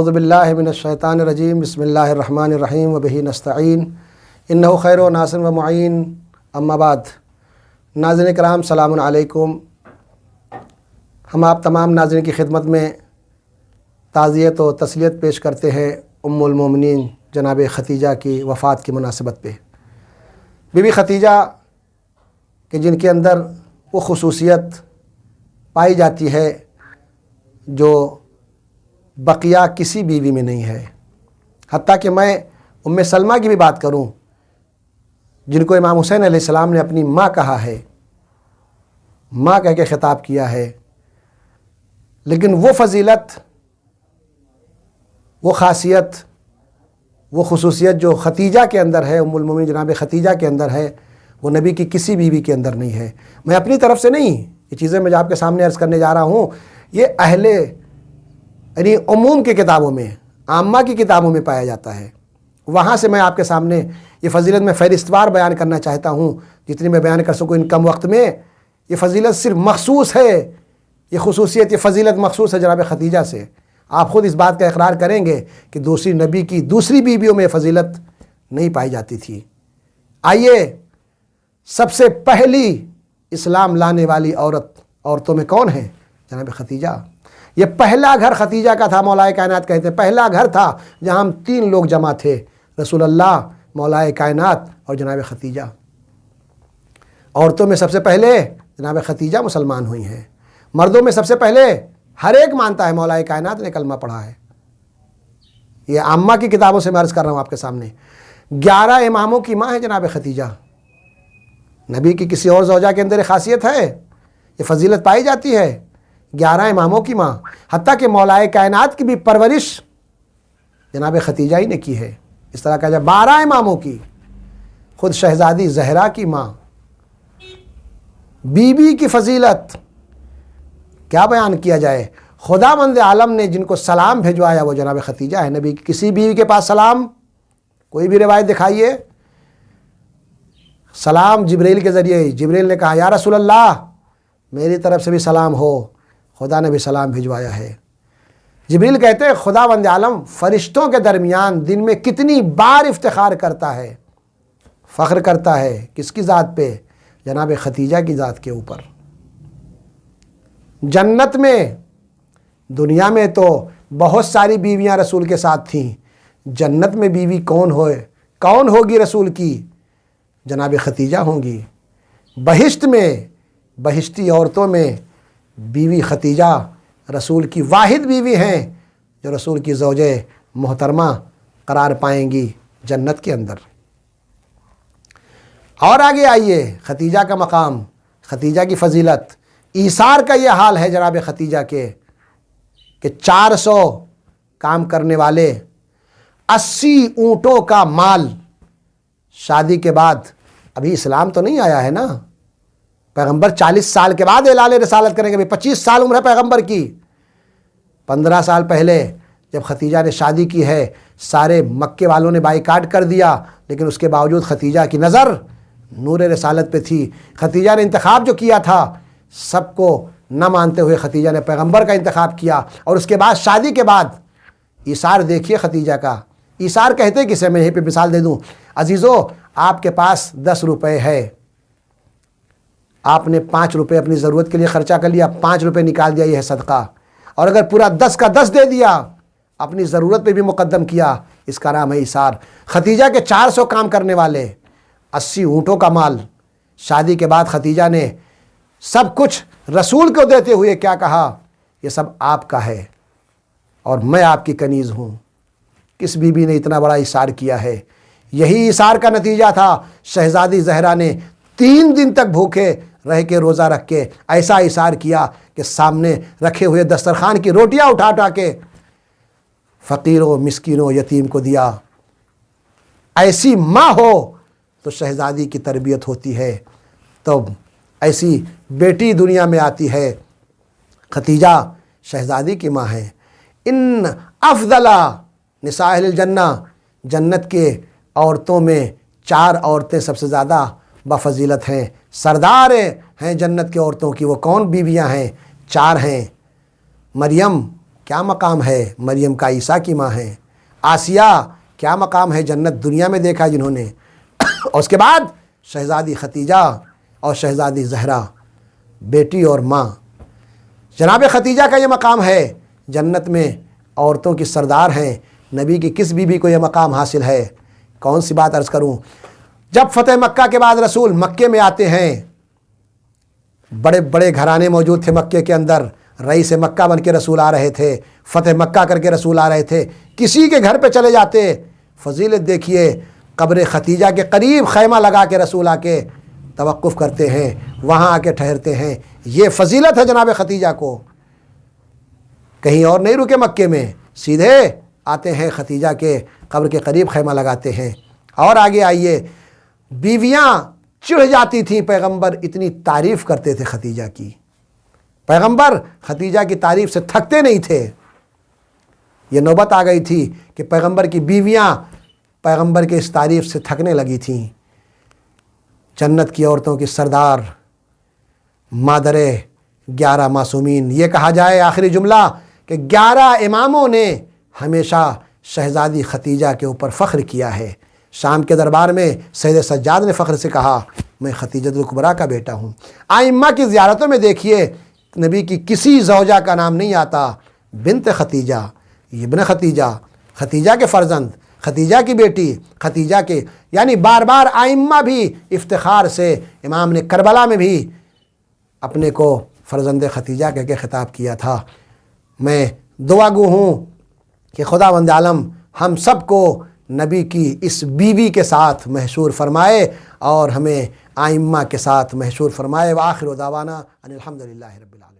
اعوذ باللہ من الشیطان الرجیم بسم اللہ الرحمن الرحیم وبہ نستعین انہ خیر و ناصر و معین اما بعد۔ ناظرین کرام سلام علیکم۔ ہم آپ تمام ناظرین کی خدمت میں تعزیت و تسلیت پیش کرتے ہیں ام المومنین جناب ختیجہ کی وفات کی مناسبت پہ۔ بی بی ختیجہ کہ جن کے اندر وہ خصوصیت پائی جاتی ہے جو بقیہ کسی بیوی میں نہیں ہے، حتیٰ کہ میں ام سلمہ کی بھی بات کروں جن کو امام حسین علیہ السلام نے اپنی ماں کہا ہے، ماں کہہ کے خطاب کیا ہے، لیکن وہ فضیلت، وہ خاصیت، وہ خصوصیت جو ختیجہ کے اندر ہے، ام المومنین جناب ختیجہ کے اندر ہے، وہ نبی کی کسی بیوی کے اندر نہیں ہے۔ میں اپنی طرف سے نہیں، یہ چیزیں میں آپ کے سامنے عرض کرنے جا رہا ہوں، یہ اہل یعنی عموم کی کتابوں میں، عامہ کی کتابوں میں پایا جاتا ہے، وہاں سے میں آپ کے سامنے یہ فضیلت میں فہرستوار بیان کرنا چاہتا ہوں جتنی میں بیان کر سکوں ان کم وقت میں۔ یہ فضیلت صرف مخصوص ہے، یہ خصوصیت، یہ فضیلت مخصوص ہے جناب ختیجہ سے۔ آپ خود اس بات کا اقرار کریں گے کہ دوسری نبی کی دوسری بیویوں میں فضیلت نہیں پائی جاتی تھی۔ آئیے، سب سے پہلی اسلام لانے والی عورتوں میں کون ہے؟ جناب ختیجہ۔ یہ پہلا گھر ختیجہ کا تھا، مولا کائنات کہتے ہیں پہلا گھر تھا جہاں ہم تین لوگ جمع تھے، رسول اللہ، مولا کائنات اور جناب ختیجہ۔ عورتوں میں سب سے پہلے جناب ختیجہ مسلمان ہوئی ہیں، مردوں میں سب سے پہلے ہر ایک مانتا ہے مولا کائنات نے کلمہ پڑھا ہے۔ یہ عامہ کی کتابوں سے میں عرض کر رہا ہوں آپ کے سامنے۔ 11 اماموں کی ماں ہے جناب ختیجہ۔ نبی کی کسی اور زوجہ کے اندر یہ خاصیت ہے، یہ فضیلت پائی جاتی ہے، 11 اماموں کی ماں، حتیٰ کہ مولا کائنات کی بھی پرورش جناب ختیجہ ہی نے کی ہے۔ اس طرح کہا جائے 12 اماموں کی، خود شہزادی زہرا کی ماں۔ بی بی کی فضیلت کیا بیان کیا جائے؟ خداوند عالم نے جن کو سلام بھیجوایا وہ جناب ختیجہ ہے۔ نبی کی کسی بیوی کے پاس سلام، کوئی بھی روایت دکھائیے، سلام جبریل کے ذریعے، جبریل نے کہا یا رسول اللہ میری طرف سے بھی سلام ہو، خدا نے بھی سلام بھیجوایا ہے۔ جبریل کہتے ہیں خداوند عالم فرشتوں کے درمیان دن میں کتنی بار افتخار کرتا ہے، فخر کرتا ہے، کس کی ذات پہ؟ جناب ختیجہ کی ذات کے اوپر۔ جنت میں، دنیا میں تو بہت ساری بیویاں رسول کے ساتھ تھیں، جنت میں بیوی کون ہوگی رسول کی؟ جناب ختیجہ ہوں گی۔ بہشت میں، بہشتی عورتوں میں بیوی ختیجہ رسول کی واحد بیوی ہیں جو رسول کی زوجہ محترمہ قرار پائیں گی جنت کے اندر۔ اور آگے آئیے، ختیجہ کا مقام، ختیجہ کی فضیلت، ایثار کا یہ حال ہے جناب ختیجہ کے کہ 400 کام کرنے والے، 80 اونٹوں کا مال، شادی کے بعد، ابھی اسلام تو نہیں آیا ہے نا، پیغمبر 40 سال کے بعد اعلان رسالت کریں گے، 25 سال عمر ہے پیغمبر کی۔ 15 سال پہلے جب ختیجہ نے شادی کی ہے، سارے مکے والوں نے بائیکاٹ کر دیا، لیکن اس کے باوجود ختیجہ کی نظر نور رسالت پہ تھی۔ ختیجہ نے انتخاب جو کیا تھا، سب کو نہ مانتے ہوئے ختیجہ نے پیغمبر کا انتخاب کیا، اور اس کے بعد شادی کے بعد ایثار دیکھیے ختیجہ کا۔ ایثار کہتے کسے؟ میں یہیں پہ مثال دے دوں۔ عزیزو، آپ کے پاس 10 روپے ہے، آپ نے 5 روپے اپنی ضرورت کے لیے خرچہ کر لیا، 5 روپے نکال دیا، یہ ہے صدقہ۔ اور اگر پورا 10 کا 10 دے دیا، اپنی ضرورت پہ بھی مقدم کیا، اس کا نام ہے ایثار۔ ختیجہ کے 400 کام کرنے والے، 80 اونٹوں کا مال، شادی کے بعد ختیجہ نے سب کچھ رسول کو دیتے ہوئے کیا کہا؟ یہ سب آپ کا ہے اور میں آپ کی کنیز ہوں۔ کس بی بی نے اتنا بڑا ایثار کیا ہے؟ یہی ایثار کا نتیجہ تھا، شہزادی زہرا نے 3 دن تک بھوکے رہ کے، روزہ رکھ کے ایسا ایثار کیا کہ سامنے رکھے ہوئے دسترخوان کی روٹیاں اٹھا اٹھا کے فقیروں، مسکینوں، یتیم کو دیا۔ ایسی ماں ہو تو شہزادی کی تربیت ہوتی ہے، تو ایسی بیٹی دنیا میں آتی ہے۔ ختیجہ شہزادی کی ماں ہے۔ ان افضل نساء اہل الجنہ، جنت کے عورتوں میں 4 عورتیں سب سے زیادہ بفضیلت ہیں، سردار ہیں جنت کے عورتوں کی۔ وہ کون بیویاں ہیں؟ 4 ہیں، مریم کیا مقام ہے مریم کا عیسیٰ کی ماں ہیں، آسیہ کیا مقام ہے جنت دنیا میں دیکھا جنہوں نے، اور اس کے بعد شہزادی ختیجہ اور شہزادی زہرا بیٹی اور ماں۔ جناب ختیجہ کا یہ مقام ہے، جنت میں عورتوں کی سردار ہیں، نبی کی کس بیوی کو یہ مقام حاصل ہے؟ کون سی بات عرض کروں، جب فتح مکہ کے بعد رسول مکے میں آتے ہیں، بڑے بڑے گھرانے موجود تھے مکے کے اندر، رئیس مکہ بن کے رسول آ رہے تھے، فتح مکہ کر کے رسول آ رہے تھے، کسی کے گھر پہ چلے جاتے، فضیلت دیکھیے، قبر ختیجہ کے قریب خیمہ لگا کے رسول آ کے توقف کرتے ہیں، وہاں آ کے ٹھہرتے ہیں، یہ فضیلت ہے جناب ختیجہ کو۔ کہیں اور نہیں رکے مکے میں، سیدھے آتے ہیں ختیجہ کے قبر کے قریب خیمہ لگاتے ہیں۔ اور آگے آئیے، بیویاں چڑھ جاتی تھیں، پیغمبر اتنی تعریف کرتے تھے ختیجہ کی، پیغمبر ختیجہ کی تعریف سے تھکتے نہیں تھے۔ یہ نوبت آ گئی تھی کہ پیغمبر کی بیویاں پیغمبر کے اس تعریف سے تھکنے لگی تھیں۔ جنت کی عورتوں کی سردار، مادر 11 معصومین، یہ کہا جائے آخری جملہ کہ 11 اماموں نے ہمیشہ شہزادی ختیجہ کے اوپر فخر کیا ہے۔ شام کے دربار میں سید سجاد نے فخر سے کہا میں ختیجۃ الکبریٰ کا بیٹا ہوں۔ ائمہ کی زیارتوں میں دیکھیے نبی کی کسی زوجہ کا نام نہیں آتا، بنت ختیجہ، ابن ختیجہ، ختیجہ کے فرزند، ختیجہ کی بیٹی، ختیجہ کے، یعنی بار بار ائمہ بھی افتخار سے، امام نے کربلا میں بھی اپنے کو فرزند ختیجہ کہہ کے خطاب کیا تھا۔ میں دعا گو ہوں کہ خداوند عالم ہم سب کو نبی کی اس بیوی کے ساتھ محشور فرمائے اور ہمیں ائمہ کے ساتھ محشور فرمائے۔ وآخر دعوانا ان الحمدللہ رب العالمین۔